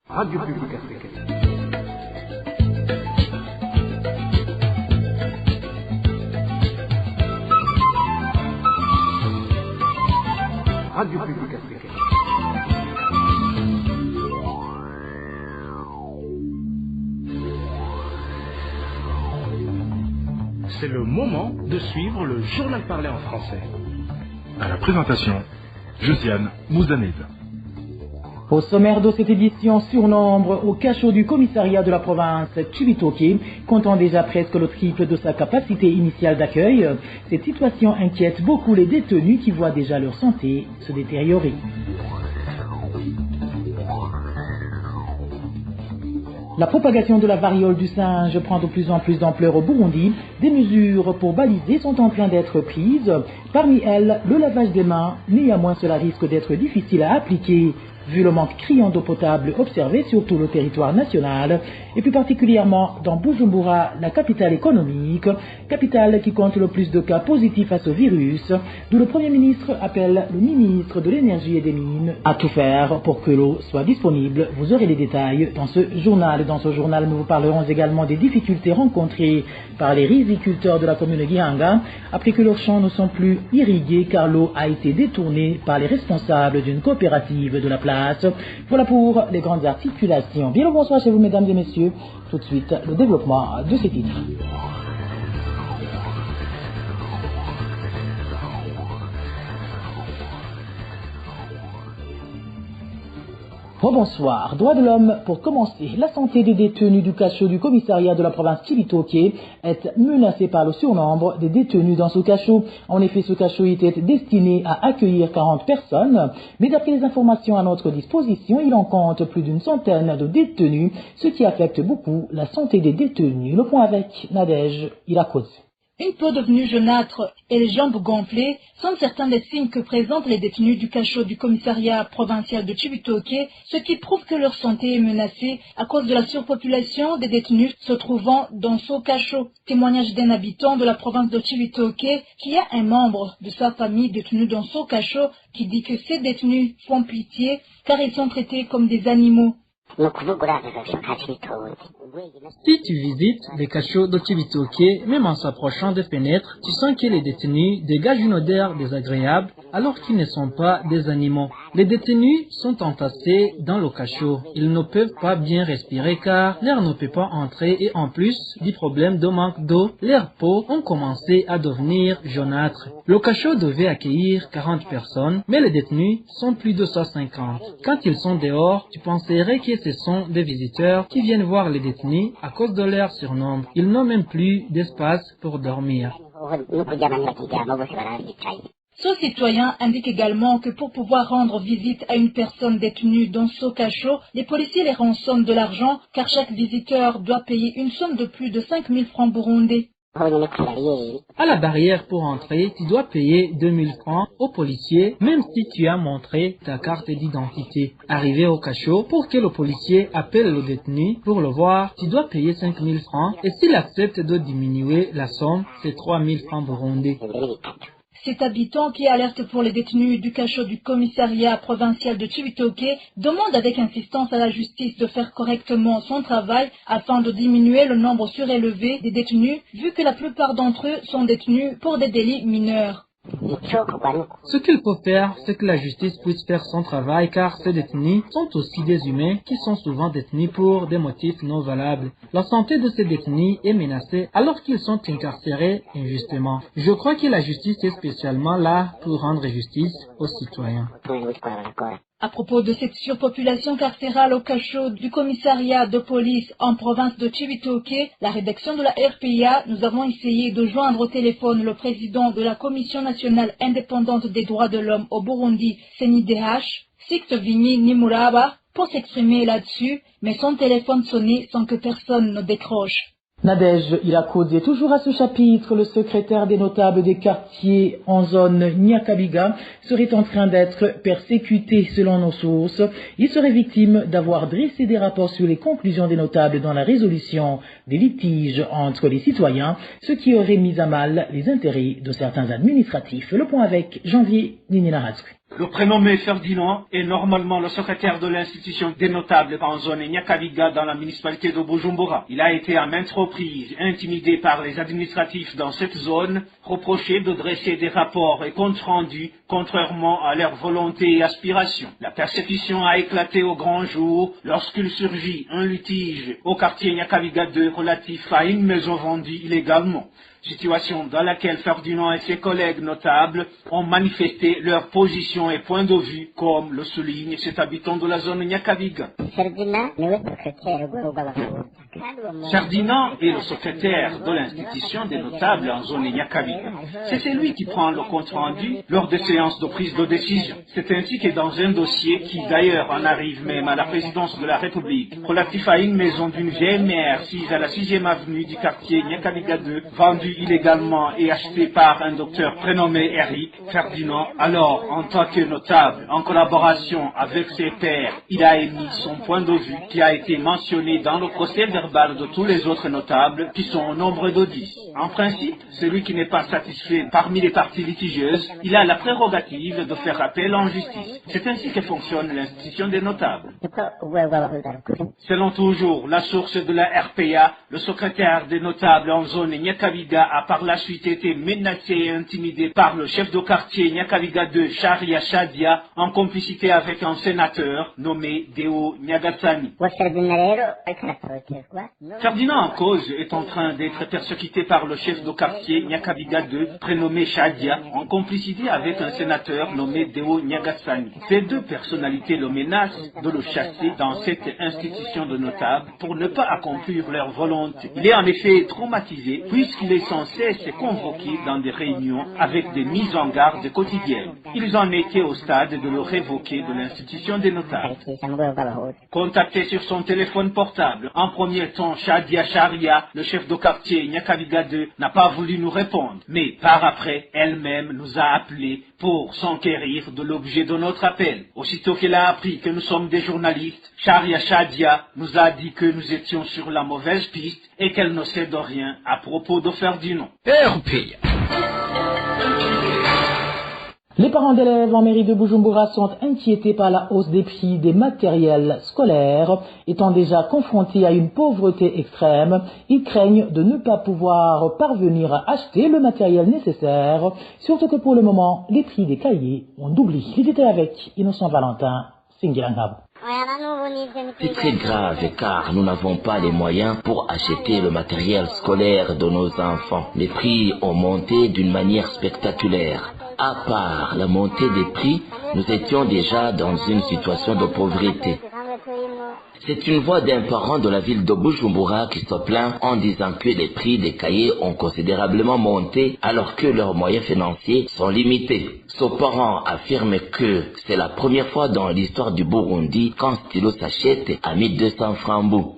Radio Publique Africaine. Radio Publique Africaine. C'est le moment de suivre le journal parlé en français. À la présentation, Josiane Mouzaned. Au sommaire de cette édition, surnombre au cachot du commissariat de la province Cibitoke, comptant déjà presque le triple de sa capacité initiale d'accueil. Cette situation inquiète beaucoup les détenus qui voient déjà leur santé se détériorer. La propagation de la variole du singe prend de plus en plus d'ampleur au Burundi. Des mesures pour baliser sont en train d'être prises. Parmi elles, le lavage des mains. Néanmoins, cela risque d'être difficile à appliquer vu le manque criant d'eau potable observé sur tout le territoire national, et plus particulièrement dans Bujumbura, la capitale économique, capitale qui compte le plus de cas positifs à ce virus, d'où le Premier ministre appelle le ministre de l'Énergie et des Mines à tout faire pour que l'eau soit disponible. Vous aurez les détails dans ce journal. Dans ce journal, nous vous parlerons également des difficultés rencontrées par les riziculteurs de la commune Gihanga, après que leurs champs ne sont plus irrigués car l'eau a été détournée par les responsables d'une coopérative de la place. Voilà pour les grandes articulations. Bien le bonsoir chez vous, mesdames et messieurs. Tout de suite, le développement de ces titres. Bonsoir. Droits de l'homme, pour commencer. La santé des détenus du cachot du commissariat de la province Cibitoke est menacée par le surnombre des détenus dans ce cachot. En effet, ce cachot était destiné à accueillir 40 personnes, mais d'après les informations à notre disposition, il en compte plus d'une centaine de détenus, ce qui affecte beaucoup la santé des détenus. Le point avec Nadège Irakoz. Une peau devenue jaunâtre et les jambes gonflées sont certains des signes que présentent les détenus du cachot du commissariat provincial de Cibitoke, ce qui prouve que leur santé est menacée à cause de la surpopulation des détenus se trouvant dans ce cachot. Témoignage d'un habitant de la province de Cibitoke qui a un membre de sa famille détenu dans ce cachot qui dit que ces détenus font pitié car ils sont traités comme des animaux. Si tu visites les cachots de Cibitoke, même en s'approchant des fenêtres, tu sens que les détenus dégagent une odeur désagréable alors qu'ils ne sont pas des animaux. Les détenus sont entassés dans le cachot. Ils ne peuvent pas bien respirer car l'air ne peut pas entrer et en plus du problème de manque d'eau, leurs peaux ont commencé à devenir jaunâtres. Le cachot devait accueillir 40 personnes, mais les détenus sont plus de 150. Quand ils sont dehors, tu penserais que ce sont des visiteurs qui viennent voir les détenus à cause de leur surnombre. Ils n'ont même plus d'espace pour dormir. Ce citoyen indique également que pour pouvoir rendre visite à une personne détenue dans ce cachot, les policiers les rançonnent de l'argent car chaque visiteur doit payer une somme de plus de 5 000 francs burundais. À la barrière pour entrer, tu dois payer 2000 francs aux policiers, même si tu as montré ta carte d'identité. Arrivé au cachot, pour que le policier appelle le détenu pour le voir, tu dois payer 5000 francs et s'il accepte de diminuer la somme, c'est 3000 francs burundais. Cet habitant qui alerte pour les détenus du cachot du commissariat provincial de Cibitoke demande avec insistance à la justice de faire correctement son travail afin de diminuer le nombre surélevé des détenus vu que la plupart d'entre eux sont détenus pour des délits mineurs. Ce qu'il faut faire, c'est que la justice puisse faire son travail car ces détenus sont aussi des humains qui sont souvent détenus pour des motifs non valables. La santé de ces détenus est menacée alors qu'ils sont incarcérés injustement. Je crois que la justice est spécialement là pour rendre justice aux citoyens. À propos de cette surpopulation carcérale au cachot du commissariat de police en province de Cibitoke, la rédaction de la RPA, nous avons essayé de joindre au téléphone le président de la Commission nationale indépendante des droits de l'homme au Burundi, CNIDH, Siktovini Nimuraba, pour s'exprimer là-dessus, mais son téléphone sonnait sans que personne ne décroche. Nadège Irakoz est toujours à ce chapitre. Le secrétaire des notables des quartiers en zone Nyakabiga serait en train d'être persécuté selon nos sources. Il serait victime d'avoir dressé des rapports sur les conclusions des notables dans la résolution des litiges entre les citoyens, ce qui aurait mis à mal les intérêts de certains administratifs. Le point avec Janvier Ninina Razou. Le prénommé Ferdinand est normalement le secrétaire de l'institution des notables en zone Nyakabiga dans la municipalité de Bujumbura. Il a été à maintes reprises intimidé par les administratifs dans cette zone, reproché de dresser des rapports et comptes rendus contrairement à leur volonté et aspiration. La persécution a éclaté au grand jour lorsqu'il surgit un litige au quartier Nyakabiga 2 relatif à une maison vendue illégalement. Situation dans laquelle Ferdinand et ses collègues notables ont manifesté leur position et point de vue, comme le souligne cet habitant de la zone Nyakabiga. Ferdinand est le secrétaire de l'institution des notables en zone Nyakabiga. C'est celui qui prend le compte rendu lors des séances de prise de décision. C'est ainsi que dans un dossier qui d'ailleurs en arrive même à la présidence de la République, relatif à une maison d'une vieille mère sise à la 6e avenue du quartier Nyakabiga 2, vendue illégalement et acheté par un docteur prénommé Eric, Ferdinand, alors en tant que notable, en collaboration avec ses pairs, il a émis son point de vue qui a été mentionné dans le procès verbal de tous les autres notables qui sont au nombre de 10. En principe, celui qui n'est pas satisfait parmi les parties litigieuses, il a la prérogative de faire appel en justice. C'est ainsi que fonctionne l'institution des notables. Selon toujours la source de la RPA, le secrétaire des notables en zone Nyakabiga a par la suite été menacé et intimidé par le chef de quartier Nyakabiga 2, Sharia Shadia, en complicité avec un sénateur nommé Deo Nyagassani. Ferdinand en cause est en train d'être persécuté par le chef de quartier Nyakabiga 2, prénommé Shadia, en complicité avec un sénateur nommé Deo Nyagassani. Ces deux personnalités le menacent de le chasser dans cette institution de notables pour ne pas accomplir leur volonté. Il est en effet traumatisé puisqu'il est sans cesse convoqué dans des réunions avec des mises en garde quotidiennes. Ils en étaient au stade de le révoquer de l'institution des notables. Contacté sur son téléphone portable, en premier temps Shadia Sharia, le chef de quartier Nyakabiga 2, n'a pas voulu nous répondre. Mais par après, elle-même nous a appelés pour s'enquérir de l'objet de notre appel. Aussitôt qu'elle a appris que nous sommes des journalistes, Sharia Shadia nous a dit que nous étions sur la mauvaise piste et qu'elle ne sait de rien à propos de Ferdinand. Les parents d'élèves en mairie de Bujumbura sont inquiétés par la hausse des prix des matériels scolaires. Étant déjà confrontés à une pauvreté extrême, ils craignent de ne pas pouvoir parvenir à acheter le matériel nécessaire, surtout que pour le moment, les prix des cahiers ont doublé. Il était avec Innocent Valentin, Singilangab. C'est très grave car nous n'avons pas les moyens pour acheter le matériel scolaire de nos enfants. Les prix ont monté d'une manière spectaculaire. À part la montée des prix, nous étions déjà dans une situation de pauvreté. C'est une voix d'un parent de la ville de Bujumbura qui se plaint en disant que les prix des cahiers ont considérablement monté alors que leurs moyens financiers sont limités. Ce parent affirme que c'est la première fois dans l'histoire du Burundi qu'un stylo s'achète à 1200 francs.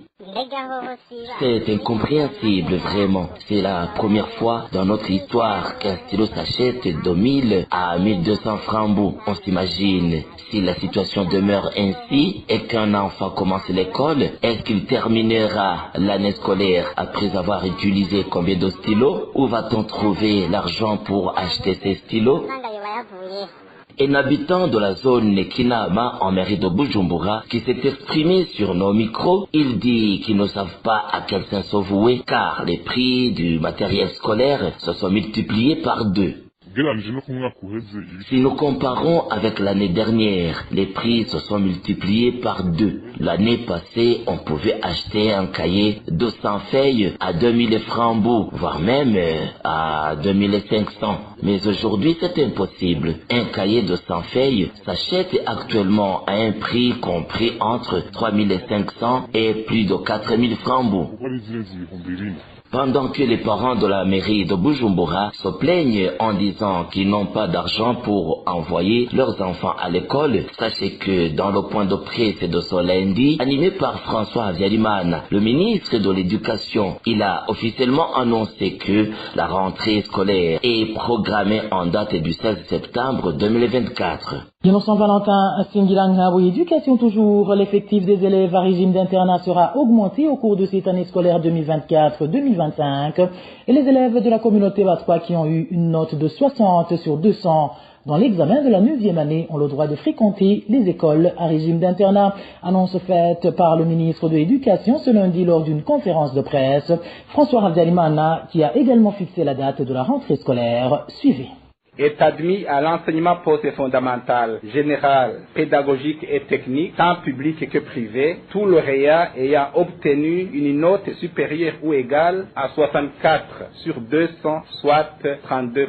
C'est incompréhensible vraiment. C'est la première fois dans notre histoire qu'un stylo s'achète de 1000 à 1200 francs. On s'imagine, si la situation demeure ainsi et qu'un enfant commence l'école, est-ce qu'il terminera l'année scolaire après avoir utilisé combien de stylos? Où va-t-on trouver l'argent pour acheter ces stylos? Un habitant de la zone Kinama en mairie de Bujumbura qui s'est exprimé sur nos micros, il dit qu'ils ne savent pas à quel sens se vouer car les prix du matériel scolaire se sont multipliés par 2. Si nous comparons avec l'année dernière, les prix se sont multipliés par 2. L'année passée, on pouvait acheter un cahier de 100 feuilles à 2000 francs, voire même à 2500. Mais aujourd'hui, c'est impossible. Un cahier de 100 feuilles s'achète actuellement à un prix compris entre 3500 et plus de 4000 francs. Pendant que les parents de la mairie de Bujumbura se plaignent en disant qu'ils n'ont pas d'argent pour envoyer leurs enfants à l'école, sachez que dans le point de presse de ce lundi, animé par François Avialimana, le ministre de l'Éducation, il a officiellement annoncé que la rentrée scolaire est programmée en date du 16 septembre 2024. Innocent Valentin, Singilangab, éducation toujours, l'effectif des élèves à régime d'internat sera augmenté au cours de cette année scolaire 2024-2025 et les élèves de la communauté Batwa qui ont eu une note de 60 sur 200 dans l'examen de la 9e année ont le droit de fréquenter les écoles à régime d'internat. Annonce faite par le ministre de l'Éducation ce lundi lors d'une conférence de presse. François Ravdalimana, qui a également fixé la date de la rentrée scolaire. Suivez. Est admis à l'enseignement post-fondamental, général, pédagogique et technique, tant public que privé, tout lauréat ayant obtenu une note supérieure ou égale à 64 sur 200, soit 32%.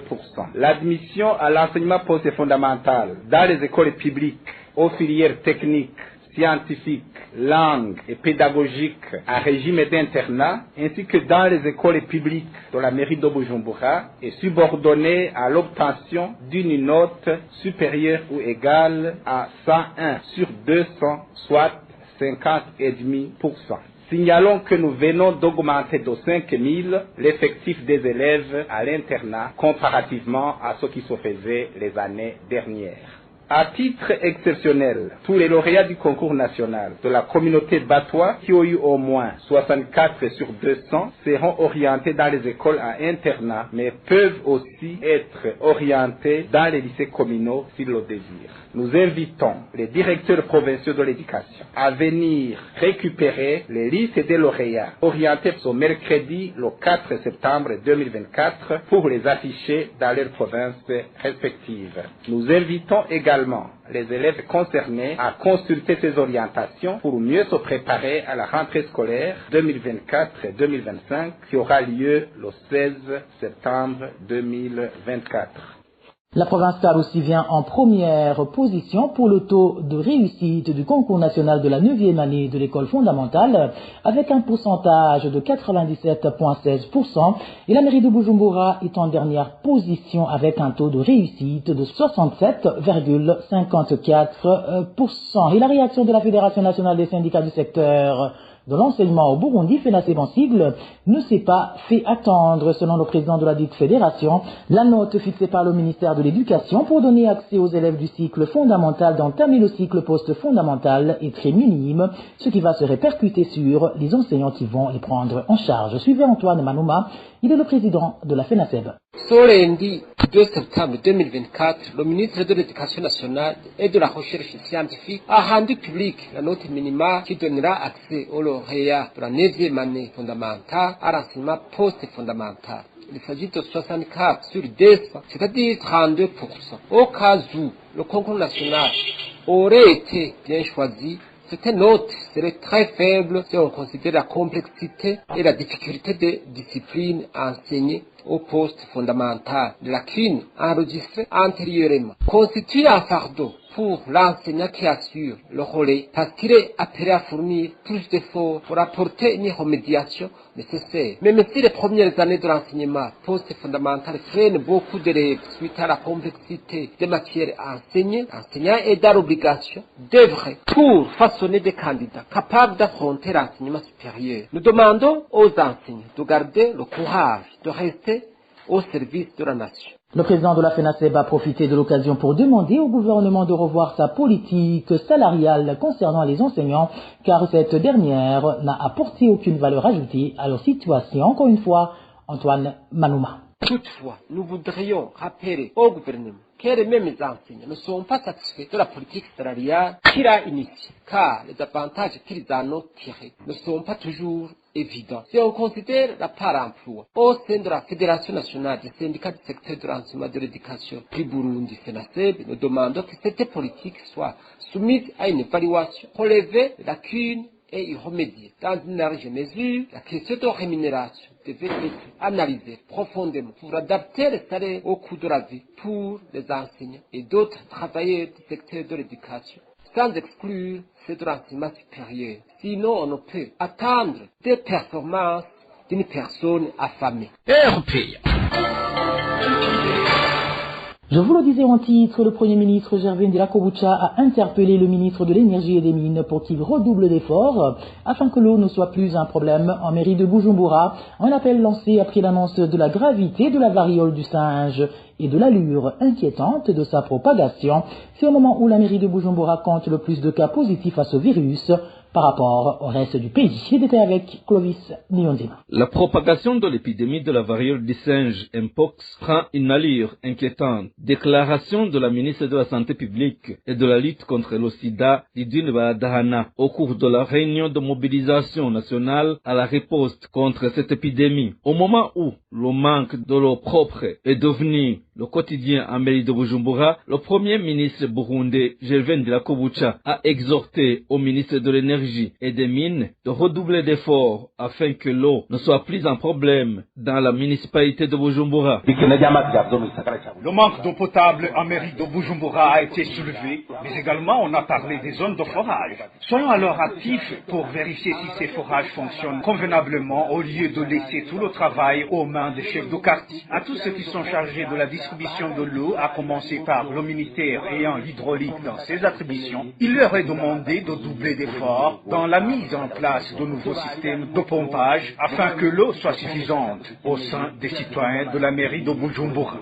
L'admission à l'enseignement post-fondamental dans les écoles publiques, aux filières techniques, scientifiques, langues et pédagogiques à régime d'internat, ainsi que dans les écoles publiques de la mairie de Bujumbura, est subordonnée à l'obtention d'une note supérieure ou égale à 101 sur 200, soit 50,5%. Signalons que nous venons d'augmenter de 5 000 l'effectif des élèves à l'internat comparativement à ce qui se faisait les années dernières. À titre exceptionnel, tous les lauréats du concours national de la communauté batois qui ont eu au moins 64 sur 200 seront orientés dans les écoles à internat, mais peuvent aussi être orientés dans les lycées communaux s'ils le désirent. Nous invitons les directeurs provinciaux de l'éducation à venir récupérer les listes des lauréats orientés ce mercredi le 4 septembre 2024 pour les afficher dans leurs provinces respectives. Nous invitons également les élèves concernés à consulter ces orientations pour mieux se préparer à la rentrée scolaire 2024-2025 qui aura lieu le 16 septembre 2024. La province aussi vient en première position pour le taux de réussite du concours national de la 9e année de l'école fondamentale avec un pourcentage de 97,16% et la mairie de Bujumbura est en dernière position avec un taux de réussite de 67,54%. Et la réaction de la Fédération nationale des syndicats du secteur de l'enseignement au Burundi, FENASEB en sigle, ne s'est pas fait attendre. Selon le président de la dite fédération, la note fixée par le ministère de l'Éducation pour donner accès aux élèves du cycle fondamental d'entamer le cycle post-fondamental est très minime, ce qui va se répercuter sur les enseignants qui vont les prendre en charge. Suivez Antoine Manouma, il est le président de la FENASEB. Ce lundi 2 septembre 2024, le ministre de l'Éducation nationale et de la recherche scientifique a rendu public la note minimale qui donnera accès aux lauréats de la 9e année fondamentale à l'enseignement post-fondamental. Il s'agit de 64 sur 200, c'est-à-dire 32%. Au cas où le concours national aurait été bien choisi, cette note serait très faible si on considère la complexité et la difficulté des disciplines enseignées au poste fondamental. Les lacunes enregistrées antérieurement constituent un fardeau pour l'enseignant qui assure le relais parce qu'il est appelé à fournir plus d'efforts pour apporter une remédiation nécessaire. Même si les premières années de l'enseignement post-fondamental freinent beaucoup d'élèves suite à la complexité des matières enseignées, l'enseignant est dans l'obligation d'œuvrer pour façonner des candidats capables d'affronter l'enseignement supérieur. Nous demandons aux enseignants de garder le courage de rester au service de la nation. Le président de la FENASEB a profité de l'occasion pour demander au gouvernement de revoir sa politique salariale concernant les enseignants, car cette dernière n'a apporté aucune valeur ajoutée à leur situation. Encore une fois, Antoine Manouma. Toutefois, nous voudrions rappeler au gouvernement que les mêmes enseignants ne sont pas satisfaits de la politique salariale qu'il a initiée, car les avantages qu'ils en ont tirés ne sont pas toujours évidents. Si on considère la part emploi au sein de la Fédération nationale des syndicats du secteur de l'enseignement de l'éducation du Burundi, FENASEB, nous demandons que cette politique soit soumise à une évaluation, relever les lacunes et y remédier. Dans une large mesure, la question de rémunération devait être analysée profondément pour adapter les salaires au coût de la vie pour les enseignants et d'autres travailleurs du secteur de l'éducation, sans exclure ceux de l'enseignement supérieur. Sinon, on ne peut attendre des performances d'une personne affamée. Je vous le disais en titre, le Premier ministre Gervin Dirakobucha a interpellé le ministre de l'Énergie et des Mines pour qu'il redouble d'efforts afin que l'eau ne soit plus un problème en mairie de Bujumbura. Un appel lancé après l'annonce de la gravité de la variole du singe. et de l'allure inquiétante de sa propagation. C'est au moment où la mairie de Bujumbura compte le plus de cas positifs à ce virus par rapport au reste du pays. Il était avec Clovis Nyondima. La propagation de l'épidémie de la variole du singe Mpox prend une allure inquiétante. Déclaration de la ministre de la Santé publique et de la lutte contre le sida, Didine Dahana, au cours de la réunion de mobilisation nationale à la riposte contre cette épidémie. Au moment où le manque de l'eau propre est devenu le quotidien en mairie de Bujumbura, le premier ministre burundais, Gervais Ndirakobucha, a exhorté au ministre de l'Énergie et des Mines de redoubler d'efforts afin que l'eau ne soit plus un problème dans la municipalité de Bujumbura. Le manque d'eau potable en mairie de Bujumbura a été soulevé, mais également on a parlé des zones de forage. Soyons alors actifs pour vérifier si ces forages fonctionnent convenablement au lieu de laisser tout le travail aux mains des chefs de quartier. À tous ceux qui sont chargés de la distribution de l'eau, à commencer par le ministère ayant l'hydraulique dans ses attributions, il leur est demandé de doubler d'efforts dans la mise en place de nouveaux systèmes de pompage afin que l'eau soit suffisante au sein des citoyens de la mairie de Bujumbura.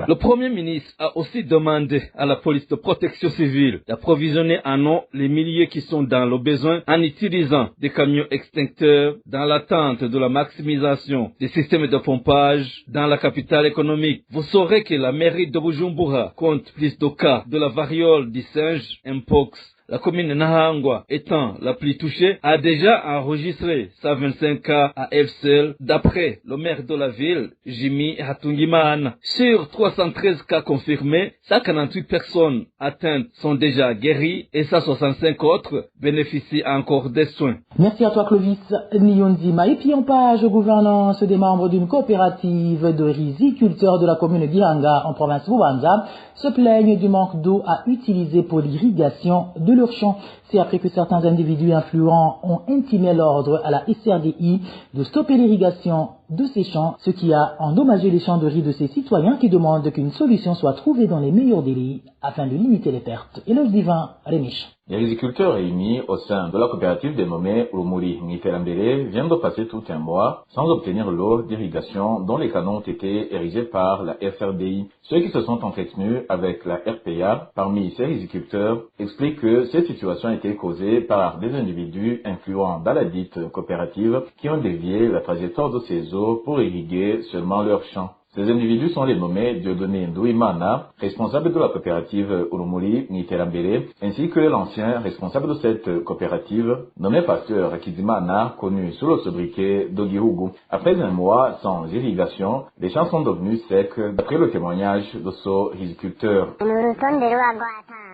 Le Premier ministre a aussi demandé à la police de protection civile d'approvisionner en eau les milliers qui sont dans le besoin en utilisant des camions extincteurs dans l'attente de la maximisation des systèmes de pompage dans la capitale économique. Vous saurez que la mairie de Bujumbura compte plus de cas de la variole du singe Mpox. La commune de Nahangwa, étant la plus touchée, a déjà enregistré 125 cas à elle seule, d'après le maire de la ville, Jimmy Hatungimana. Sur 313 cas confirmés, 148 personnes atteintes sont déjà guéries et 165 autres bénéficient encore des soins. Merci à toi Clovis Nyondima. Et puis en page gouvernance des membres d'une coopérative de riziculteurs de la commune de Gihanga en province Bubanza se plaignent du manque d'eau à utiliser pour l'irrigation de leurs champs. C'est après que certains individus influents ont intimé l'ordre à la SRDI de stopper l'irrigation de ces champs, ce qui a endommagé les champs de riz de ces citoyens qui demandent qu'une solution soit trouvée dans les meilleurs délais afin de limiter les pertes. Et le divin Rémiche. Les riziculteurs réunis au sein de la coopérative dénommée Urumuri Mwiterambere viennent de passer tout un mois sans obtenir l'eau d'irrigation dont les canons ont été érigés par la SRDI. Ceux qui se sont entretenus avec la RPA parmi ces riziculteurs expliquent que cette situation a été causée par des individus influents dans la dite coopérative qui ont dévié la trajectoire de ces eaux pour irriguer seulement leurs champs. Ces individus sont les nommés Dieudonné Ndouimana, responsable de la coopérative Urumuri Mwiterambere, ainsi que l'ancien responsable de cette coopérative, nommé Pasteur Kizimana, connu sous le sobriquet d'Ogihugu. Après un mois sans irrigation, les champs sont devenus secs, d'après le témoignage de ce riziculteur.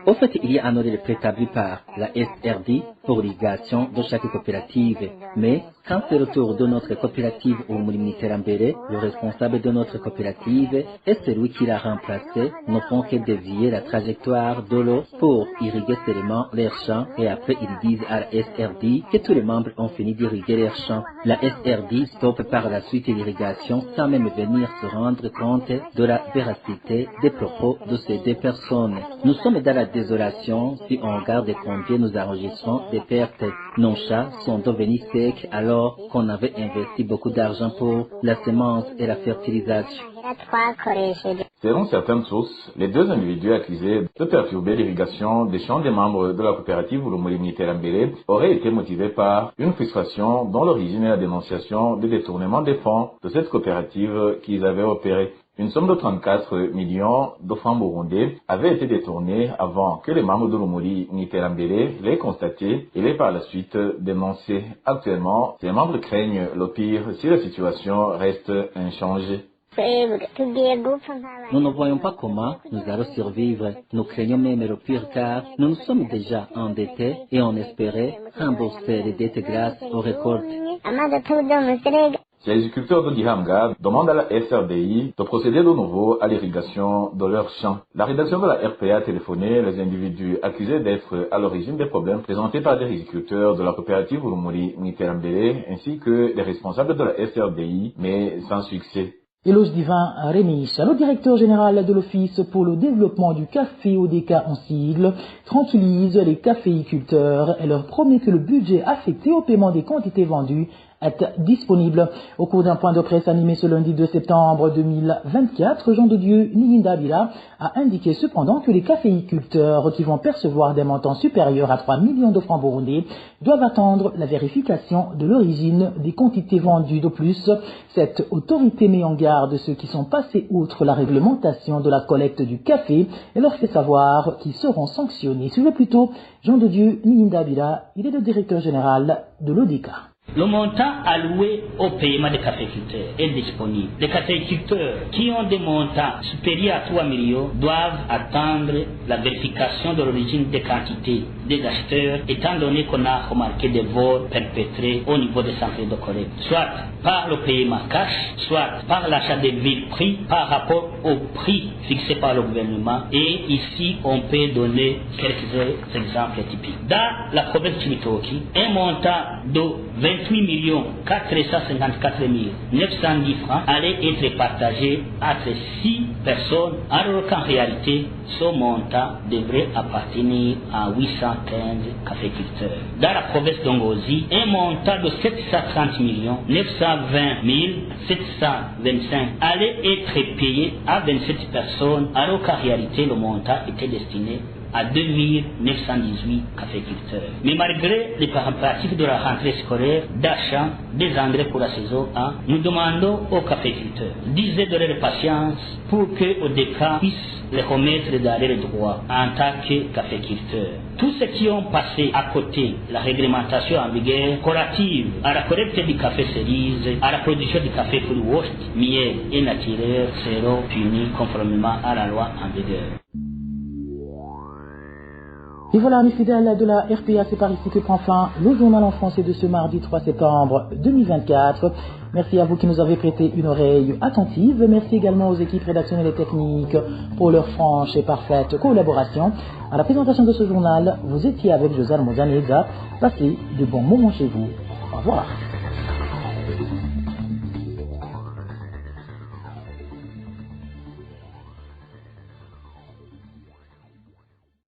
Au fait, il y a un horaire préétabli par la SRD pour l'irrigation de chaque coopérative. Mais, quand c'est le tour de notre coopérative au Mwiterambere, le responsable de notre coopérative est celui qui l'a remplacé, ne font que dévier la trajectoire de l'eau pour irriguer seulement leurs champs et après ils disent à la SRD que tous les membres ont fini d'irriguer leurs champs. La SRD stoppe par la suite l'irrigation sans même venir se rendre compte de la véracité des propos de ces deux personnes. Nous sommes dans la désolation si on regarde combien nous enregistrons des pertes. Nos champs sont devenus secs alors qu'on avait investi beaucoup d'argent pour la semence et la fertilisation. Selon certaines sources, les deux individus accusés de perturber l'irrigation des champs des membres de la coopérative Urumuri Mwiterambere auraient été motivés par une frustration dont l'origine est la dénonciation des détournements des fonds de cette coopérative qu'ils avaient opéré. Une somme de 34 millions de francs burundais avait été détournée avant que les membres de Urumuri Mwiterambere l'aient constaté et l'aient par la suite dénoncé. Actuellement, ces membres craignent le pire si la situation reste inchangée. Nous ne voyons pas comment nous allons survivre. Nous craignons même le pire car nous nous sommes déjà endettés et on espérait rembourser les dettes grâce aux récoltes. Les agriculteurs de Gihanga demandent à la SRDI de procéder de nouveau à l'irrigation de leurs champs. La rédaction de la RPA a téléphoné les individus accusés d'être à l'origine des problèmes présentés par des agriculteurs de la coopérative Urumuri Mwiterambere ainsi que les responsables de la SRDI, mais sans succès. Éloge Divin Rémiche, le directeur général de l'Office pour le développement du café ODK en sigle, tranquillise les caféiculteurs et leur promet que le budget affecté au paiement des quantités vendues être disponible. Au cours d'un point de presse animé ce lundi 2 septembre 2024, Jean de Dieu Niyindabila a indiqué cependant que les caféiculteurs qui vont percevoir des montants supérieurs à 3 millions de francs burundais doivent attendre la vérification de l'origine des quantités vendues. De plus, cette autorité met en garde ceux qui sont passés outre la réglementation de la collecte du café et leur fait savoir qu'ils seront sanctionnés. Suivez plutôt Jean de Dieu Niyindabila, il est le directeur général de l'ODECA. Le montant alloué au paiement des caféiculteurs est disponible. Les caféiculteurs qui ont des montants supérieurs à 3 millions doivent attendre la vérification de l'origine des quantités des acheteurs, étant donné qu'on a remarqué des vols perpétrés au niveau des centres de collecte, soit par le paiement cash, soit par l'achat des villes prix par rapport au prix fixé par le gouvernement. Et ici, on peut donner quelques exemples typiques. Dans la province de Chibitoki, un montant de 28 454 910 francs allait être partagé entre 6 personnes, alors qu'en réalité, ce montant devrait appartenir à 815 caféiculteurs. Dans la province d'Ongozi, un montant de 730 920 725 allait être payé à 27 personnes, alors qu'en réalité, le montant était destiné à 2918 caféiculteurs. Mais malgré les préparatifs de la rentrée scolaire d'achat des engrais pour la saison 1, nous demandons aux caféiculteurs d'user de leur patience pour que ODECA puisse les remettre dans leurs droits en tant que caféiculteurs. Tous ceux qui ont passé à côté la réglementation en vigueur relative à la collecte du café cerise, à la production du café full washed, miel et naturel seront punis conformément à la loi en vigueur. Et voilà, mes fidèles de la RPA, c'est par ici que prend fin le journal en français de ce mardi 3 septembre 2024. Merci à vous qui nous avez prêté une oreille attentive. Merci également aux équipes rédactionnelles et techniques pour leur franche et parfaite collaboration. À la présentation de ce journal, vous étiez avec Josiane Mozaneza. Passez de bons moments chez vous. Au revoir.